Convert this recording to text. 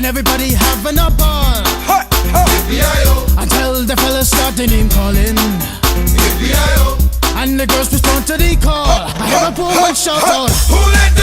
and everybody having a ball. Until the fellas start the name calling, and the girls respond to the call. I hear a poor one shout out, who let